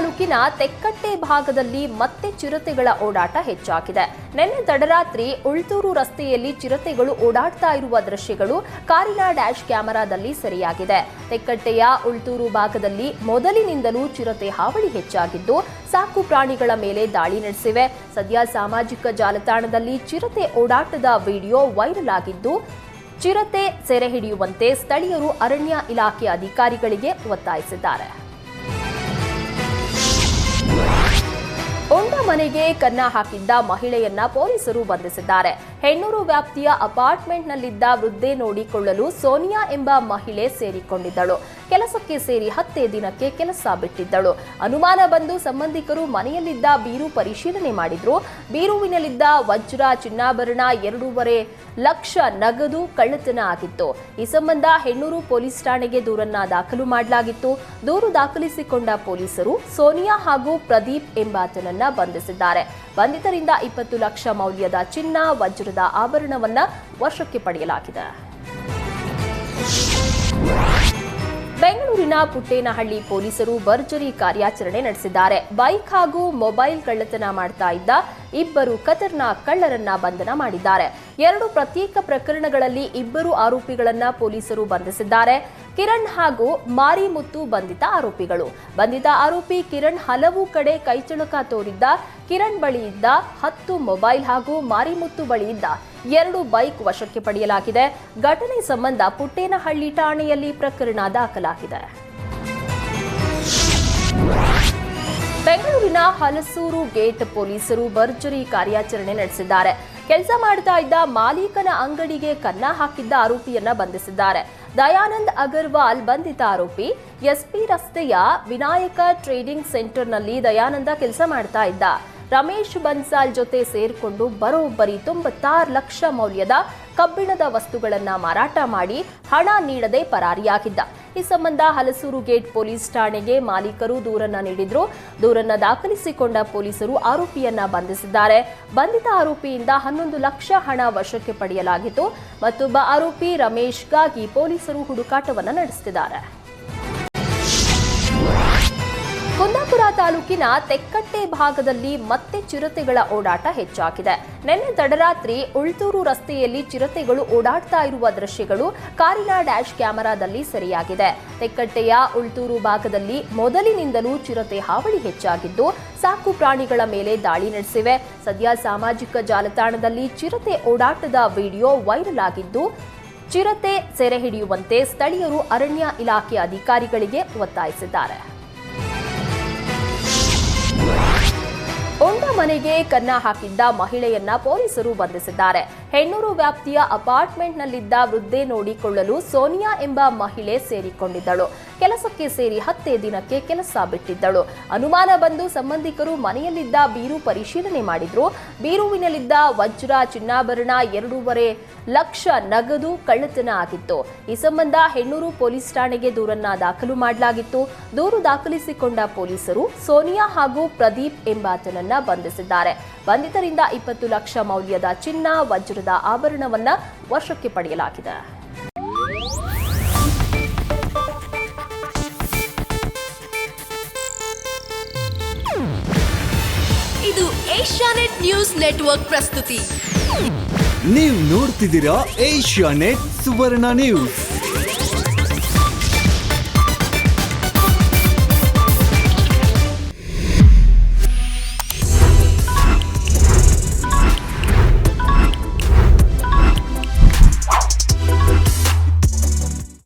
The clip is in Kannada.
ತಾಲೂಕಿನ ತೆಕ್ಕಟ್ಟೆ ಭಾಗದಲ್ಲಿ ಮತ್ತೆ ಚಿರತೆಗಳ ಓಡಾಟ ಹೆಚ್ಚಾಗಿದೆ. ನಿನ್ನೆ ತಡರಾತ್ರಿ ಉಳ್ತೂರು ರಸ್ತೆಯಲ್ಲಿ ಚಿರತೆಗಳು ಓಡಾಡ್ತಾ ಇರುವ ದೃಶ್ಯಗಳು ಕಾರಿನ ಡ್ಯಾಶ್ ಕ್ಯಾಮೆರಾದಲ್ಲಿ ಸೆರೆಯಾಗಿದೆ. ತೆಕ್ಕಟ್ಟೆಯ ಉಳ್ತೂರು ಭಾಗದಲ್ಲಿ ಮೊದಲಿನಿಂದಲೂ ಚಿರತೆ ಹಾವಳಿ ಹೆಚ್ಚಾಗಿದ್ದು ಸಾಕು ಪ್ರಾಣಿಗಳ ಮೇಲೆ ದಾಳಿ ನಡೆಸಿವೆ. ಸದ್ಯ ಸಾಮಾಜಿಕ ಜಾಲತಾಣದಲ್ಲಿ ಚಿರತೆ ಓಡಾಟದ ವಿಡಿಯೋ ವೈರಲ್ ಆಗಿದ್ದು ಚಿರತೆ ಸೆರೆ ಹಿಡಿಯುವಂತೆ ಸ್ಥಳೀಯರು ಅರಣ್ಯ ಇಲಾಖೆ ಅಧಿಕಾರಿಗಳಿಗೆ ಒತ್ತಾಯಿಸಿದ್ದಾರೆ. ಒಂದ ಮನೆಗೆ ಕನ್ನ ಹಾಕಿದ್ದ ಮಹಿಳೆಯನ್ನ ಪೊಲೀಸರು ಬಂಧಿಸಿದ್ದಾರೆ. ಹೆಣ್ಣೂರು ವ್ಯಾಪ್ತಿಯ ಅಪಾರ್ಟ್ಮೆಂಟ್ನಲ್ಲಿದ್ದ ವೃದ್ಧೆ ನೋಡಿಕೊಳ್ಳಲು ಸೋನಿಯಾ ಎಂಬ ಮಹಿಳೆ ಸೇರಿಕೊಂಡಿದ್ದಳು. ಕೆಲಸಕ್ಕೆ ಸೇರಿ 10 ದಿನಕ್ಕೆ ಕೆಲಸ ಬಿಟ್ಟಿದ್ದಳು. ಅನುಮಾನ ಬಂದು ಸಂಬಂಧಿಕರು ಮನೆಯಲ್ಲಿದ್ದ ಬೀರು ಪರಿಶೀಲನೆ ಮಾಡಿದ್ರು. ಬೀರುವಿನಲ್ಲಿದ್ದ ವಜ್ರ, ಚಿನ್ನಾಭರಣ, 2.5 ಲಕ್ಷ ನಗದು ಕಳ್ಳತನ ಆಗಿತ್ತು. ಈ ಸಂಬಂಧ ಹೆಣ್ಣೂರು ಪೊಲೀಸ್ ಠಾಣೆಗೆ ದೂರನ್ನ ದಾಖಲು ಮಾಡಲಾಗಿತ್ತು. ದೂರು ದಾಖಲಿಸಿಕೊಂಡ ಪೊಲೀಸರು ಸೋನಿಯಾ ಹಾಗೂ ಪ್ರದೀಪ್ ಎಂಬಾತನನ್ನ ಬಂಧಿಸಿದ್ದಾರೆ. ಬಂಧಿತರಿಂದ 20 ಲಕ್ಷ ಮೌಲ್ಯದ ಚಿನ್ನ, ವಜ್ರದ ಆಭರಣವನ್ನ ವಶಕ್ಕೆ ಪಡೆಯಲಾಗಿದೆ. ಬೆಂಗಳೂರಿನ ಪುಟ್ಟೇನಹಳ್ಳಿ ಪೊಲೀಸರು ಭರ್ಜರಿ ಕಾರ್ಯಾಚರಣೆ ನಡೆಸಿದ್ದಾರೆ. ಬೈಕ್ ಹಾಗೂ ಮೊಬೈಲ್ ಕಳ್ಳತನ ಮಾಡ್ತಾ ಇದ್ದ 2 ಖತರ್ನಾಕ್ ಕಳ್ಳರನ್ನ ಬಂಧನ ಮಾಡಿದ್ದಾರೆ. 2 ಪ್ರತ್ಯೇಕ ಪ್ರಕರಣಗಳಲ್ಲಿ 2 ಆರೋಪಿಗಳನ್ನ ಪೊಲೀಸರು ಬಂಧಿಸಿದ್ದಾರೆ. ಕಿರಣ್ ಹಾಗೂ ಮಾರಿಮುತ್ತು ಬಂಧಿತ ಆರೋಪಿಗಳು. ಬಂಧಿತ ಆರೋಪಿ ಕಿರಣ್ ಹಲವು ಕಡೆ ಕೈಚಳಕ ತೋರಿದ್ದ. ಕಿರಣ್ ಬಳಿಯಿದ್ದ 10 ಮೊಬೈಲ್ ಹಾಗೂ ಮಾರಿಮುತ್ತು ಬಳಿಯಿದ್ದ 2 ಬೈಕ್ ವಶಕ್ಕೆ ಪಡೆಯಲಾಗಿದೆ. ಘಟನೆ ಸಂಬಂಧ ಪುಟ್ಟೇನಹಳ್ಳಿ ಠಾಣೆಯಲ್ಲಿ ಪ್ರಕರಣ ದಾಖಲಾಗಿದೆ. ಬೆಂಗಳೂರಿನ ಹಲಸೂರು ಗೇಟ್ ಪೊಲೀಸರು ಭರ್ಜರಿ ಕಾರ್ಯಾಚರಣೆ ನಡೆಸಿದ್ದಾರೆ. ಕೆಲಸ ಮಾಡ್ತಾ ಇದ್ದ ಮಾಲೀಕನ ಅಂಗಡಿಗೆ ಕನ್ನ ಹಾಕಿದ್ದ ಆರೋಪಿಯನ್ನ ಬಂಧಿಸಿದ್ದಾರೆ. ದಯಾನಂದ್ ಅಗರ್ವಾಲ್ ಬಂಧಿತ ಆರೋಪಿ. ಎಸ್ಪಿ ರಸ್ತೆಯ ವಿನಾಯಕ ಟ್ರೇಡಿಂಗ್ ಸೆಂಟರ್ನಲ್ಲಿ ದಯಾನಂದ ಕೆಲಸ ಮಾಡ್ತಾ ಇದ್ದ. ರಮೇಶ್ ಬನ್ಸಾಲ್ ಜೊತೆ ಸೇರ್ಕೊಂಡು ಬರೋಬ್ಬರಿ 96 ಲಕ್ಷ ಮೌಲ್ಯದ ಕಬ್ಬಿಣದ ವಸ್ತುಗಳನ್ನ ಮಾರಾಟ ಮಾಡಿ ಹಣ ನೀಡದೆ ಪರಾರಿಯಾಗಿದ್ದ. ಈ ಸಂಬಂಧ ಹಲಸೂರು ಗೇಟ್ ಪೊಲೀಸ್ ಠಾಣೆಗೆ ಮಾಲೀಕರು ದೂರನ್ನ ನೀಡಿದ್ರು. ದೂರನ್ನ ದಾಖಲಿಸಿಕೊಂಡ ಪೊಲೀಸರು ಆರೋಪಿಯನ್ನ ಬಂಧಿಸಿದ್ದಾರೆ. ಬಂಧಿತ ಆರೋಪಿಯಿಂದ 11 ಲಕ್ಷ ಹಣ ವಶಕ್ಕೆ ಪಡೆಯಲಾಗಿತ್ತು. ಮತ್ತೊಬ್ಬ ಆರೋಪಿ ರಮೇಶ್ಗಾಗಿ ಪೊಲೀಸರು ಹುಡುಕಾಟವನ್ನ ನಡೆಸುತ್ತಿದ್ದಾರೆ. ಕುಂದಾಪುರ ತಾಲೂಕಿನ ತೆಕ್ಕಟ್ಟೆ ಭಾಗದಲ್ಲಿ ಮತ್ತೆ ಚಿರತೆಗಳ ಓಡಾಟ ಹೆಚ್ಚಾಗಿದೆ. ನಿನ್ನೆ ತಡರಾತ್ರಿ ಉಳ್ತೂರು ರಸ್ತೆಯಲ್ಲಿ ಚಿರತೆಗಳು ಓಡಾಡ್ತಾ ಇರುವ ದೃಶ್ಯಗಳು ಕಾರಿನ ಡ್ಯಾಶ್ ಕ್ಯಾಮೆರಾದಲ್ಲಿ ಸೆರೆಯಾಗಿದೆ. ತೆಕ್ಕಟ್ಟೆಯ ಉಳ್ತೂರು ಭಾಗದಲ್ಲಿ ಮೊದಲಿನಿಂದಲೂ ಚಿರತೆ ಹಾವಳಿ ಹೆಚ್ಚಾಗಿದ್ದು ಸಾಕು ಪ್ರಾಣಿಗಳ ಮೇಲೆ ದಾಳಿ ನಡೆಸಿವೆ. ಸದ್ಯ ಸಾಮಾಜಿಕ ಜಾಲತಾಣದಲ್ಲಿ ಚಿರತೆ ಓಡಾಟದ ವಿಡಿಯೋ ವೈರಲ್ ಆಗಿದ್ದು ಚಿರತೆ ಸೆರೆ ಹಿಡಿಯುವಂತೆ ಸ್ಥಳೀಯರು ಅರಣ್ಯ ಇಲಾಖೆ ಅಧಿಕಾರಿಗಳಿಗೆ ಒತ್ತಾಯಿಸಿದ್ದಾರೆ. ಒಂದ ಮನೆಗೆ ಕನ್ನ ಹಾಕಿದ್ದ ಮಹಿಳೆಯನ್ನ ಪೊಲೀಸರು ಬಂಧಿಸಿದ್ದಾರೆ. ಹೆಣ್ಣೂರು ವ್ಯಾಪ್ತಿಯ ಅಪಾರ್ಟ್ಮೆಂಟ್ನಲ್ಲಿದ್ದ ವೃದ್ಧೆ ನೋಡಿಕೊಳ್ಳಲು ಸೋನಿಯಾ ಎಂಬ ಮಹಿಳೆ ಸೇರಿಕೊಂಡಿದ್ದಳು. ಕೆಲಸಕ್ಕೆ ಸೇರಿ 10 ದಿನಕ್ಕೆ ಕೆಲಸ ಬಿಟ್ಟಿದ್ದಳು. ಅನುಮಾನ ಬಂದು ಸಂಬಂಧಿಕರು ಮನೆಯಲ್ಲಿದ್ದ ಬೀರು ಪರಿಶೀಲನೆ ಮಾಡಿದ್ರು. ಬೀರುವಿನಲ್ಲಿದ್ದ ವಜ್ರ, ಚಿನ್ನಾಭರಣ, 2.5 ಲಕ್ಷ ನಗದು ಕಳ್ಳತನ ಆಗಿತ್ತು. ಈ ಸಂಬಂಧ ಹೆಣ್ಣೂರು ಪೊಲೀಸ್ ಠಾಣೆಗೆ ದೂರನ್ನ ದಾಖಲು ಮಾಡಲಾಗಿತ್ತು. ದೂರು ದಾಖಲಿಸಿಕೊಂಡ ಪೊಲೀಸರು ಸೋನಿಯಾ ಹಾಗೂ ಪ್ರದೀಪ್ ಎಂಬಾತನನ್ನ ಬಂಧಿಸಿದ್ದಾರೆ. ಬಂಧಿತರಿಂದ 20 ಲಕ್ಷ ಮೌಲ್ಯದ ಚಿನ್ನ, ವಜ್ರದ ಆಭರಣವನ್ನ ವಶಕ್ಕೆ ಪಡೆಯಲಾಗಿದೆ. ಇದು ಏಷ್ಯಾನೆಟ್ ನ್ಯೂಸ್ ನೆಟ್ವರ್ಕ್ ಪ್ರಸ್ತುತಿ. ನೀವು ನೋಡ್ತಿದ್ದೀರಾ ಏಷ್ಯಾನೆಟ್ ಸುವರ್ಣ ನ್ಯೂಸ್.